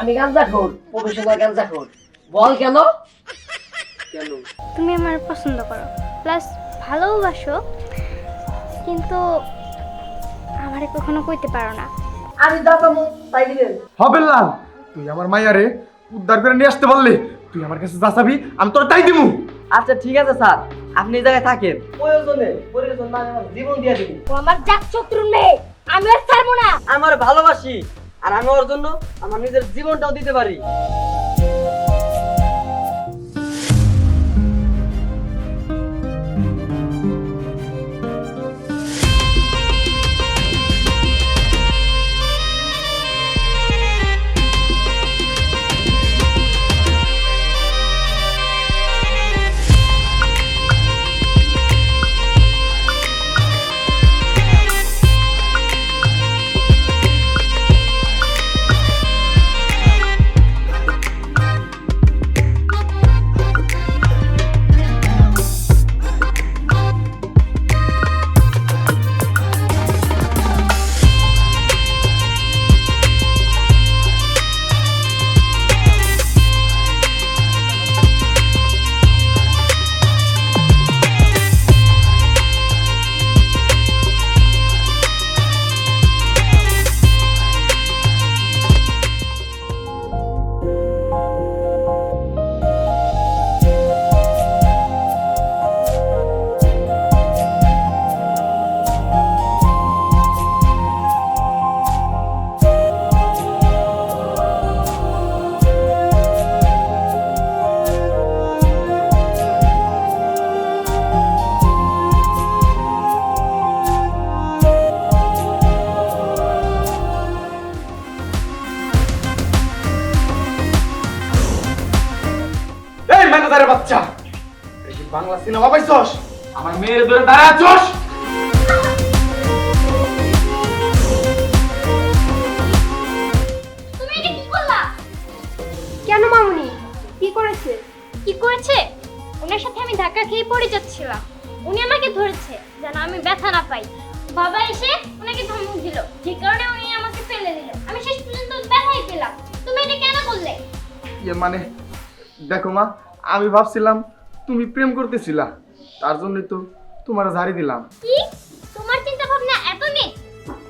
আমি গাঁজাখোর, প্রফেশনাল গাঁজাখোর। বল কেন? কেন? তুমি আমার পছন্দ করো, প্লাস ভালোবাসো, কিন্তু আমারে কখনো কইতে পারো না। আমি দাঁতামো তাই দিলেন। হবে লাল, তুই আমার মাইয়ারে উদ্ধার করে নিয়ে আসতে পারলি, তুই আমার কাছে যাচাবি, আমি তোর তাই দিমু। আচ্ছা ঠিক আছে স্যার, আপনি এই জায়গায় থাকেন, প্রয়োজনে প্রয়োজন না আমার জীবন দিয়ে দিবি। ও আমার জাত শত্রু নেই, আমি আর ছাড়বো না। আমার ভালোবাসি, আর আমি ওর জন্য আমার নিজের জীবনটাও দিতে পারি। এই মাইনাদারের বাচ্চা, এই যে বাংলা সিনেমা পাইছস, আমার মেয়ের ধরে দাঁড়ায় আছস। তুমি এটা কি করলা? কেন মামুনি, কি করেছে? কি করেছে? ওনার সাথে আমি ধাক্কা খেয়ে পড়ে যাচ্ছিলাম, উনি আমাকে ধরেছে যেন আমি ব্যথা না পাই। বাবা এসে ওনাকে ধমক দিল, যে কারণে উনি আমাকে ফেলে দিল। আমি শেষ পর্যন্ত ব্যথাই পেলাম। তুমি এটা কেন করলে? ইয়ে মানে দেখো মা, আমি ভাবছিলাম তুমি প্রেম করতেছিলা, তার জন্যই তো তোমার ঝাড়ি দিলাম। কি? তোমার চিন্তা ভাবনা এত নেই?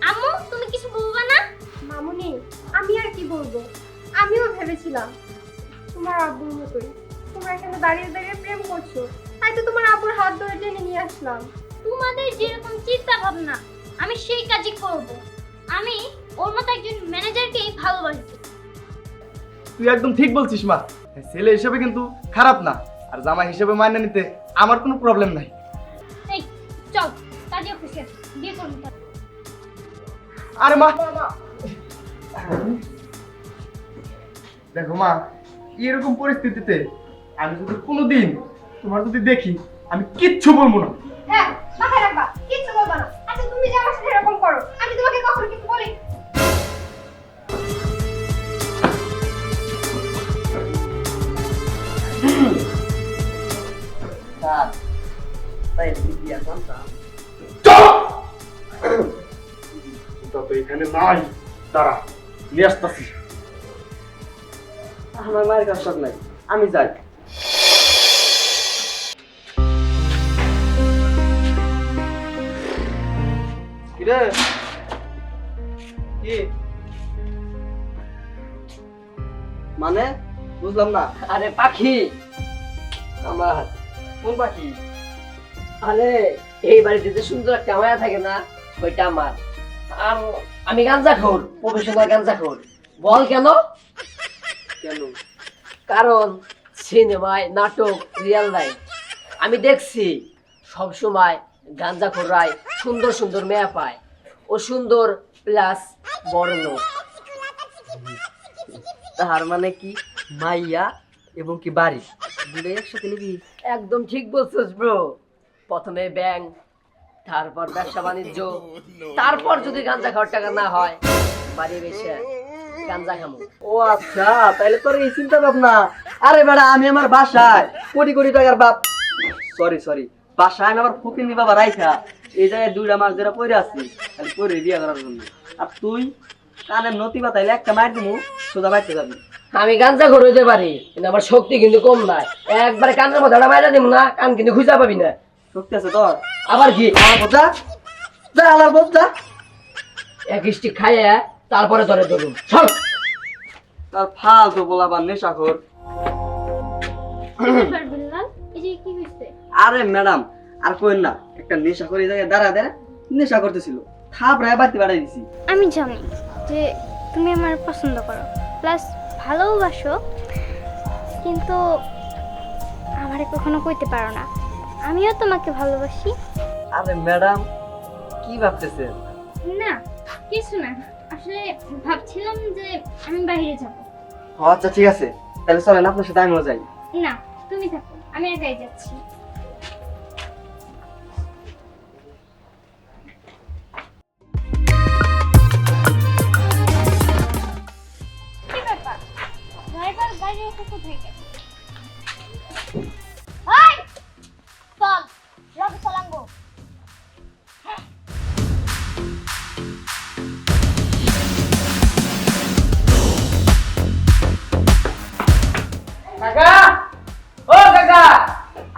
আম্মু তুমি কিছু বলবা না? মামুনি, আমি আর কি বলবো, আমিও ভেবেছিলাম তোমার আব্বুর মতোই তোমরা এখানে দাঁড়িয়ে দাঁড়িয়ে প্রেম করছো, তাই তো তোমার আব্বুর হাত ধরে টেনে নিয়ে আসলাম। তোমাদের যেরকম চিন্তা ভাবনা আমি সেই কাজই করব। আমি ওর মতো একজন ম্যানেজারকেই ভালোবাসি। তুই একদম ঠিক বলছিস মা, ছেলে হিসেবে কিন্তু খারাপ না, আর জামাই হিসেবে মাইনে নিতে আমার কোনো প্রবলেম নাই। এই চল কাজে অফিসে বিয়ে করব। আরে মা, দেখো মা, এরকম পরিস্থিতিতে আমি যদি কোনোদিন তোমার যদি দেখি, আমি কিচ্ছু বলবো না। হ্যাঁ, মাথায় রাখবা, কিচ্ছু বলবা না। আচ্ছা তুমি যে আমার সাথে এরকম করো, আমি তোমাকে কখনো কিছু বলি? স্যার, তাই বিয়ে করতাম। তা তো এখানে নাই, দাঁড়া নিয়ে আসতেছি। আমার মায়ের কাজ সব নাই, আমি যাই। কিরে কি মানে বুঝলাম না। আরে পাখি আমার। কোন পাখি? আরে এই বাড়িতে যে সুন্দর একটা মায়া থাকে না, ওইটা আমার। আর আমি গাঁজাখোর, প্রফেশনাল গাঁজাখোর। বল কেন? কেন? কারণ সিনেমায়, নাটক, রিয়েল লাইফ আমি দেখছি সব সময় গাঁজাখোররাই সুন্দর সুন্দর মেয়ে পায়, ও সুন্দর প্লাস বড় লোক। তার মানে কি মাইয়া এবং কি বাড়ি দুটো একসাথে নিবি? একদম ঠিক বলছিস ব্রো। প্রথমে ব্যাংক, তারপর ব্যবসা বাণিজ্য, তারপর যদি গাঁজা খাওয়ার টাকা না হয় বাড়ি বেশি গাঁজা খামো। ও আচ্ছা, তাইলে তোর এই চিন্তা ভাবনা। আরে বেড়া, আমি আমার বাসায় কোটি কোটি টাকার বাপ, সরি বাসায় আমি আমার ফকিনি বাবা রাইখা এই জায়গায় 2টা মাস ধরে পড়ে আছি খালি পরে বিয়ে করার জন্য। আর তুই কানের নতি বাতাইলে একটা মার দিমু, সোজা বাইতে যাবি। আমি গাঞ্জা ঘর হইতে পারি কিন্তু আমার শক্তি কিন্তু কম নাই। একবারে কানের মাথাটা মাইরা দিব না, কান কিন্তু খুঁজা পাবি না। শক্তি আছে তোর? আবার কি আমার কথা যা, আলার বলছা এক স্টিক খাইয়া তারপরে ধরে ধরুন সব। তার ফালতু বলাবার নেশাখোর। এবার বিল্লাল এই যে কি হইছে? আরে ম্যাডাম আর কইন না, একটা নেশা করে জায়গায় দাঁড়া নেশা করতেছিল, থাপড়ায় বাড়তে বাড়াই দিছি। আমি জানি যে তুমি আমার পছন্দ করো প্লাস ভালোবাসো, কিন্তু আমারে কখনো কইতে পারো না আমিও তোমাকে ভালোবাসি। আরে ম্যাডাম কি ভাবতেছেন? না কিছু না, আসলে ভাবছিলাম যে আমি বাইরে যাব। আচ্ছা ঠিক আছে, তাহলে চলেন আপনার সাথে আমিও যাই। না তুমি থাকো, আমি একাই যাচ্ছি। কি ব্যাপার, ড্রাইভার গাড়ি রেখে কোথায় গেল? ওই চল, রবি চলাঙ্গো। কাকা, ও কাকা,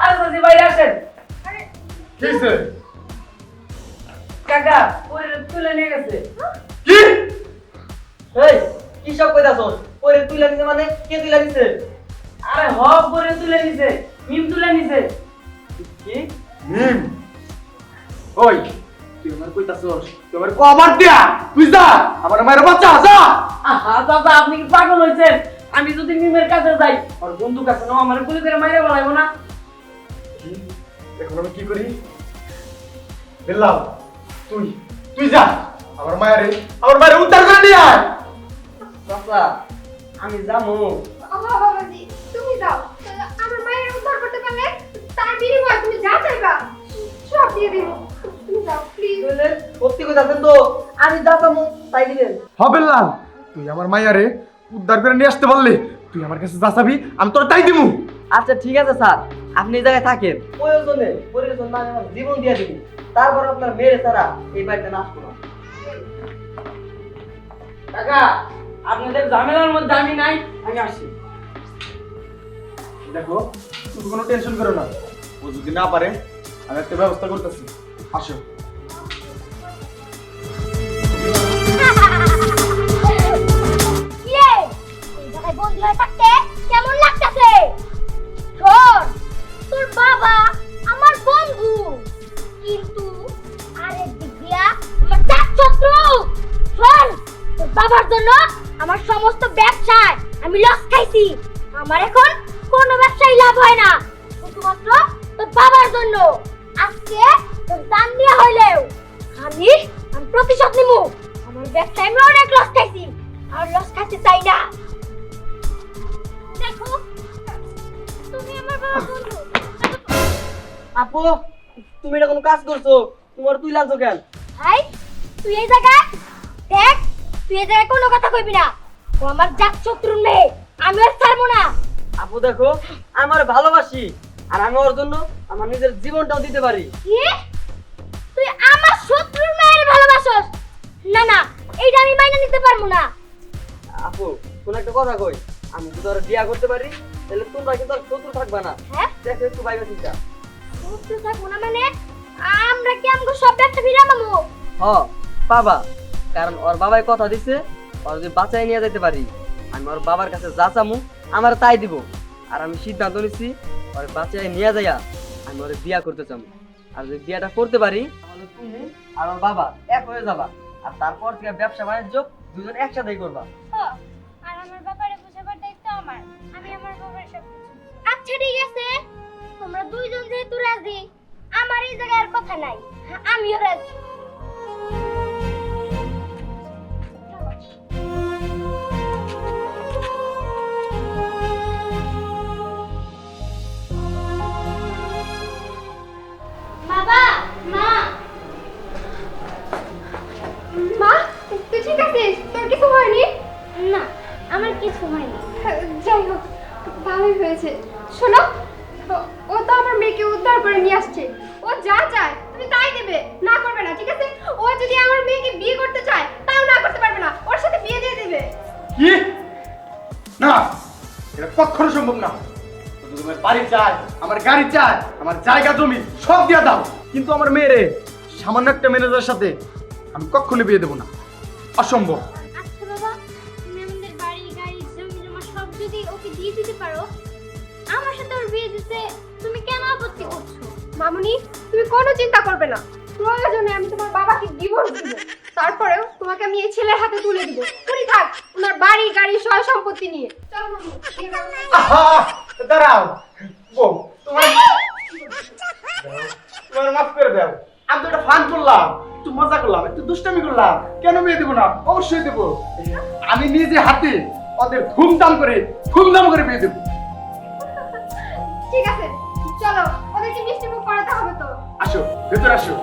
আরে যদি বাইরে আসেন। কি হইছে? কাকা পরে তুলে নিয়ে গেছে। কি? এই কি সব কইতাছস? পরে তুইলা দিছে মানে কে তুইলা দিছে? আরে হক পরে তুলে নিছে, মিম তুলে নিছে। কি? মিম ওই তুই আমার কইতাছস? তুই আমার কবার দিয়া তুই যা, আমার মায়ের বাচ্চা যা। আহা দাদা আপনি কি পাগল হয়েছেন? আমি যদি মিমের কাছে যাই আর বন্ধু কাছে নাও আমার গুলি করে মাইরে বলাইবো না। কি? এখন আমি কি করি? বিল্লাল তুই তুই যা, আমার মায়ের উদ্ধার করে নিয়ে আয়। চাচা আমি যামু। বাবাজি তুমি যাও, আমার মায়ের উদ্ধার করতে পারলে তার বিনিময়ে তুমি যা চাইবা সব দিয়ে দিব। তুমি যাও প্লিজ। কইলে সত্যি কইতাছেন তো? আমি যামু তাই দিবেন? বিল্লাল তুই আমার মায়ারে উদ্ধার করে নিয়ে আসতে পারলে তুই আমার কাছে যা চাবি আমি তোর তাই দিমু। আচ্ছা ঠিক আছে স্যার, আপনি এই জায়গায় থাকেন, প্রয়োজন না আমি আমার জীবন দিয়ে দিব, তারপর আপনার মেরে ছাড়া এই বাড়িতে না আসবো না। কাকা আপনাদের ঝামেলার মধ্যে আমি নাই, আমি আসছি। দেখো তুমি কোনো টেনশন করো না, ও যদি না পারে আমি একটা ব্যবস্থা করতেছি। আসো। ইয়ে এই জায়গায় বন্ধু হয়ে থাকতে কেমন লাগতেছে? শোন, তোর বাবা আমার বন্ধু, কিন্তু আরেক দিক দিয়া আমার চার শত্রু। শোন, তোর বাবার জন্য আমার সমস্ত ব্যবসায় আমি লস খাইছি। আমার এখন কোনো ব্যবসায় লাভ হয় না, শুধুমাত্র তোর বাবার জন্য। আজকে তোর দান দিয়ে হইলেও আমি প্রতিশোধ নিব। আমার ব্যবসায় আমি অনেক লস খাইছি, আর লস খাইতে চাই না। দেখো তুমি আমার বাবার বন্ধু। আপু তুমি এটা কোনো কাজ করছো? তোমার তুই লাগছো কেন? ভাই তুই এই জায়গায় দেখ, তুই এই জায়গায় কোনো কথা কইবি না। ও আমার জাত শত্রুর মেয়ে, আমি আর ছাড়বো না। আপু দেখো আমার ভালোবাসি, আর আমি ওর জন্য আমার নিজের জীবনটাও দিতে পারি। কি? তুই আমার শত্রুর মেয়ের ভালোবাসস? না না, এইটা আমি মাইনে নিতে পারবো না। আপু কোন একটা কথা কই, আমি যদি ওরা বিয়া করতে পারি তাহলে তোমরা কিন্তু আর শত্রু থাকবা না। হ্যাঁ, দেখো একটু বাইরে চিন্তা। শত্রু থাকবো না মানে আমরা কি আমগো সব ব্যবসা ফিরে পাবো? হ বাবা, কারণ ওর বাবাই কথা দিছে ওর যদি বাঁচাই নিয়ে যেতে পারি আমি ওর বাবার কাছে যা চামু আমার তাই দিব। আর আমি সিদ্ধান্ত নিচ্ছি ওর বাঁচাই নিয়ে যাইয়া আমি ওর বিয়া করতে চামু। আর যদি বিয়াটা করতে পারি তাহলে তুমি আর ওর বাবা এক হয়ে যাবা, আর তারপর থেকে ব্যবসা বাণিজ্য দুজন একসাথেই করবা। আর আমার বাবারে বোঝাবার দায়িত্ব আমার, আমি আমার বাবার সব কিছু। আচ্ছা ঠিক আছে, তোমরা দুইজন যেহেতু রাজি, আমার এই জায়গায় আর কথা নাই, আমিও রাজি। বাবা, মা, মা তুই ঠিক আছিস? তোর কিছু হয়নি? না আমার কিছু হয়নি। যাই হোক ভালোই হয়েছে। শোনো, ও তো আমার মেয়েকে উদ্ধার করে নিয়ে আসছে, ও যা চায় তুমি তাই দেবে, না করবে না, ঠিক আছে? ও যদি আমার মেয়েকে বিয়ে করতে চায় তাও না করতে পারবে না, ওর সাথে বিয়ে দিয়ে দেবে। কি কখনো সম্ভব না। শুধু তোমার বাড়ি চাই, আমার গাড়ি চাই, আমার জায়গা জমি সব দিয়ে দাও, কিন্তু আমার মেয়েরে সামান্য একটা ম্যানেজারের সাথে আমি কখনো বিয়ে দেবো না, অসম্ভব। আচ্ছা বাবা, তুমি আমাদের বাড়ি গাড়ি জমি জমা সব যদি ওকে দিয়ে দিতে পারো, আমার সাথে ওর বিয়ে দিতে তুমি কেন আপত্তি করছো? মামুনি, তুমি কোনো চিন্তা করবে না। প্রয়োজনে আমি তোমার বাবাকে ডিভোর্স দিব, তারপরেও তোমাকে আমি এই ছেলের হাতে তুলে দিব। উনি থাক ওনার বাড়ি গাড়ি সয় সম্পত্তি নিয়ে। চলো মামু, বিয়ের ব্যবস্থা করো। আহা, দাঁড়াও বউ, তোমার মাফ করে দাও। আমি তো একটা ফান করলাম, একটু মজা করলাম, একটু দুষ্টামি করলাম, কেন বিয়ে দেবো না? অবশ্যই দেবো। আমি নিজে হাতে ওদের ধুমধাম করে বিয়ে দেবো। ঠিক আছে, চলো ওদেরকে মিষ্টি মুখ করাতে হবে তো। আসো, ভেতরে আসো।